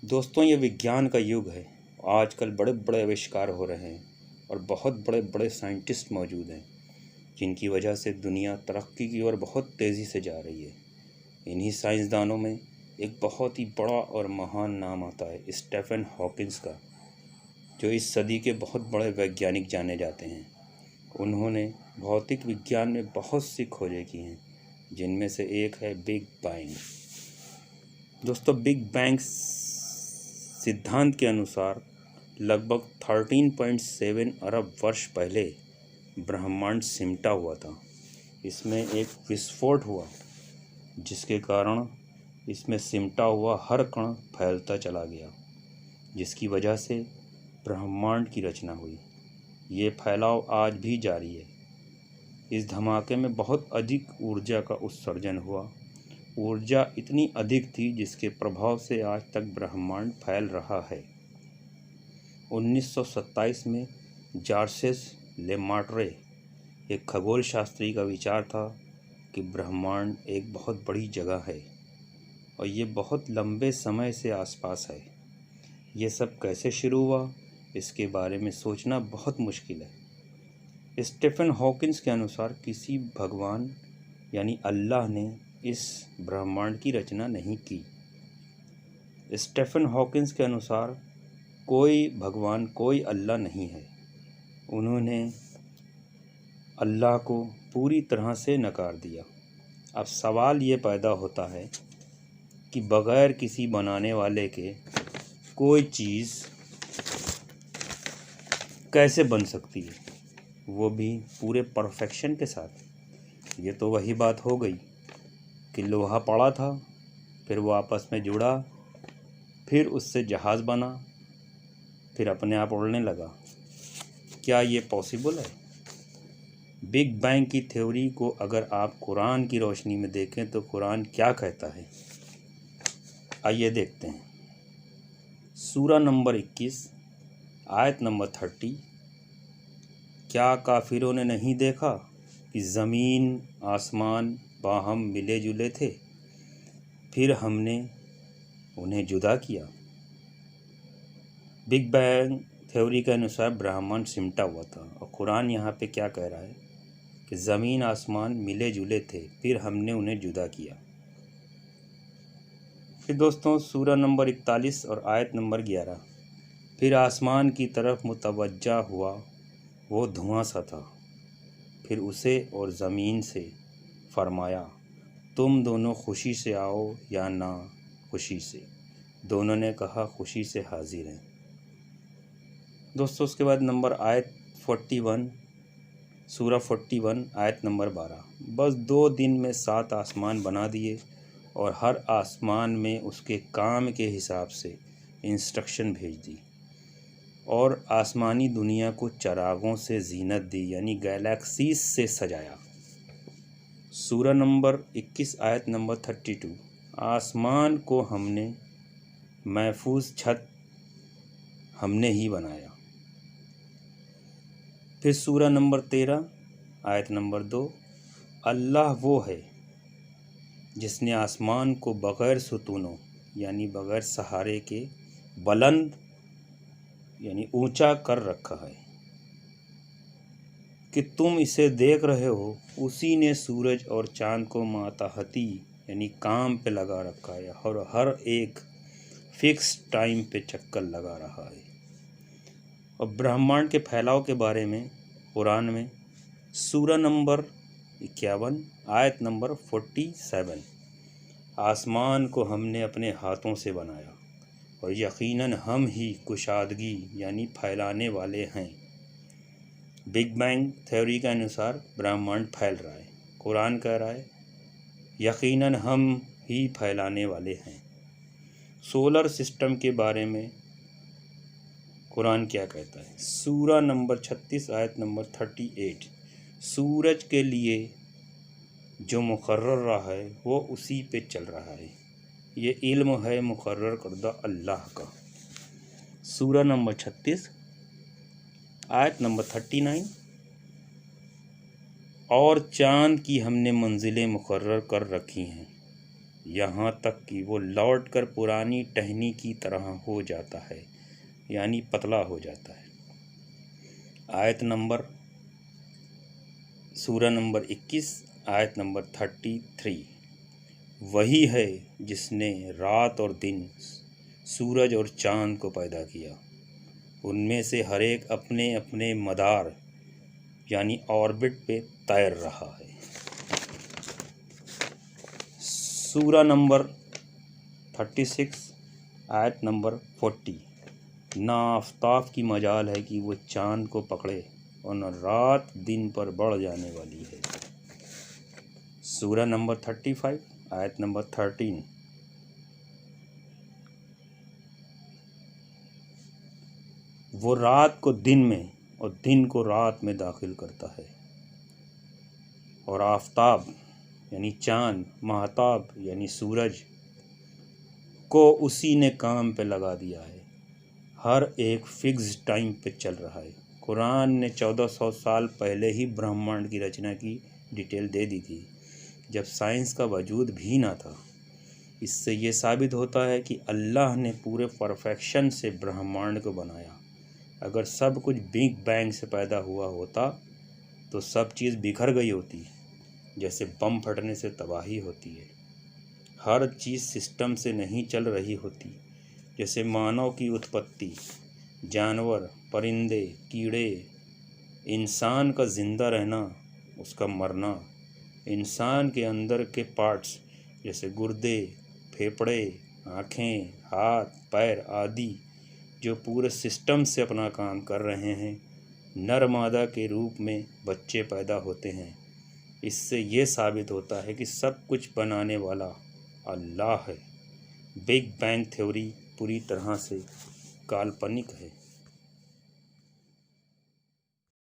दोस्तों, ये विज्ञान का युग है। आजकल बड़े बड़े आविष्कार हो रहे हैं और बहुत बड़े बड़े साइंटिस्ट मौजूद हैं, जिनकी वजह से दुनिया तरक्की की ओर बहुत तेज़ी से जा रही है। इन्हीं साइंसदानों में एक बहुत ही बड़ा और महान नाम आता है स्टीफन हॉकिंस का, जो इस सदी के बहुत बड़े वैज्ञानिक जाने जाते हैं। उन्होंने भौतिक विज्ञान में बहुत सी खोजें की हैं, जिनमें से एक है बिग बैंग। दोस्तों, बिग बैंग सिद्धांत के अनुसार लगभग 13.7 अरब वर्ष पहले ब्रह्मांड सिमटा हुआ था। इसमें एक विस्फोट हुआ, जिसके कारण इसमें सिमटा हुआ हर कण फैलता चला गया, जिसकी वजह से ब्रह्मांड की रचना हुई। ये फैलाव आज भी जारी है। इस धमाके में बहुत अधिक ऊर्जा का उत्सर्जन हुआ। ऊर्जा इतनी अधिक थी जिसके प्रभाव से आज तक ब्रह्मांड फैल रहा है। 1927 में जॉर्जेस लेमार्टे, एक खगोल शास्त्री, का विचार था कि ब्रह्मांड एक बहुत बड़ी जगह है और ये बहुत लंबे समय से आसपास है। ये सब कैसे शुरू हुआ, इसके बारे में सोचना बहुत मुश्किल है। स्टीफन हॉकिंस के अनुसार किसी भगवान यानी अल्लाह ने इस ब्रह्मांड की रचना नहीं की। स्टीफन हॉकिंस के अनुसार कोई भगवान, कोई अल्लाह नहीं है। उन्होंने अल्लाह को पूरी तरह से नकार दिया। अब सवाल ये पैदा होता है कि बग़ैर किसी बनाने वाले के कोई चीज़ कैसे बन सकती है, वो भी पूरे परफेक्शन के साथ। ये तो वही बात हो गई कि लोहा पड़ा था, फिर वो आपस में जुड़ा, फिर उससे जहाज़ बना, फिर अपने आप उड़ने लगा। क्या ये पॉसिबल है? बिग बैंग की थ्योरी को अगर आप कुरान की रोशनी में देखें तो कुरान क्या कहता है, आइए देखते हैं। सूरा नंबर 21 आयत नंबर 30। क्या काफिरों ने नहीं देखा कि ज़मीन आसमान बाहम मिले जुले थे, फिर हमने उन्हें जुदा किया। बिग बैंग थ्योरी के अनुसार ब्रह्मांड सिमटा हुआ था और कुरान यहाँ पे क्या कह रहा है कि ज़मीन आसमान मिले जुले थे, फिर हमने उन्हें जुदा किया। फिर दोस्तों, सूरा नंबर 41 और आयत नंबर 11। फिर आसमान की तरफ मुतवज्जा हुआ, वो धुआं सा था। फिर उसे और ज़मीन से फरमाया, तुम दोनों खुशी से आओ या ना खुशी से। दोनों ने कहा, खुशी से हाजिर हैं। दोस्तों, उसके बाद नंबर आयत 41, सूरा 41 आयत नंबर 12। बस 2 दिन में 7 आसमान बना दिए और हर आसमान में उसके काम के हिसाब से इंस्ट्रक्शन भेज दी और आसमानी दुनिया को चरागों से जीनत दी, यानी गैलेक्सीज से सजाया। सूरा नंबर 21 आयत नंबर 32। आसमान को हमने महफूज छत हमने ही बनाया। फिर सूरा नंबर 13 आयत नंबर 2। अल्लाह वो है जिसने आसमान को बग़ैर सुतूनों यानी बग़ैर सहारे के बुलंद यानी ऊंचा कर रखा है कि तुम इसे देख रहे हो। उसी ने सूरज और चाँद को मातहती यानी काम पे लगा रखा है और हर एक फिक्स टाइम पे चक्कर लगा रहा है। और ब्रह्मांड के फैलाव के बारे में कुरान में सूरा नंबर 51 आयत नंबर 47। आसमान को हमने अपने हाथों से बनाया और यकीनन हम ही कुशादगी यानी फैलाने वाले हैं। बिग बैंग थ्योरी के अनुसार ब्रह्मांड फैल रहा है। कुरान कह रहा है यकीनन हम ही फैलाने वाले हैं। सोलर सिस्टम के बारे में कुरान क्या कहता है? सूरा नंबर 36 आयत नंबर 38। सूरज के लिए जो मुकर्रर रहा है वो उसी पे चल रहा है। ये इल्म है मुकर्रर करदा अल्लाह का। सूरा नंबर 36 आयत नंबर 39। और चाँद की हमने मंजिलें मुकर्रर कर रखी हैं यहाँ तक कि वो लौट कर पुरानी टहनी की तरह हो जाता है, यानी पतला हो जाता है। आयत नंबर सूरा नंबर 21 आयत नंबर 33। वही है जिसने रात और दिन, सूरज और चाँद को पैदा किया, उनमें से हर एक अपने अपने मदार यानी ऑर्बिट पे तैर रहा है। सूरा नंबर 36 आयत नंबर 40। ना आफताब की मजाल है कि वो चाँद को पकड़े और न रात दिन पर बढ़ जाने वाली है। सूरा नंबर 35 आयत नंबर 13। वो रात को दिन में और दिन को रात में दाखिल करता है, और आफताब यानी चाँद, महताब यानी सूरज को उसी ने काम पे लगा दिया है। हर एक फिक्स टाइम पे चल रहा है। कुरान ने 1400 साल पहले ही ब्रह्मांड की रचना की डिटेल दे दी थी, जब साइंस का वजूद भी ना था। इससे ये साबित होता है कि अल्लाह ने पूरे परफेक्शन से ब्रह्मांड को बनाया। अगर सब कुछ बिग बैंग से पैदा हुआ होता तो सब चीज़ बिखर गई होती, जैसे बम फटने से तबाही होती है। हर चीज़ सिस्टम से नहीं चल रही होती, जैसे मानव की उत्पत्ति, जानवर, परिंदे, कीड़े, इंसान का ज़िंदा रहना, उसका मरना, इंसान के अंदर के पार्ट्स जैसे गुर्दे, फेफड़े, आँखें, हाथ, पैर आदि जो पूरे सिस्टम से अपना काम कर रहे हैं। नर मादा के रूप में बच्चे पैदा होते हैं। इससे ये साबित होता है कि सब कुछ बनाने वाला अल्लाह है। बिग बैंग थ्योरी पूरी तरह से काल्पनिक है।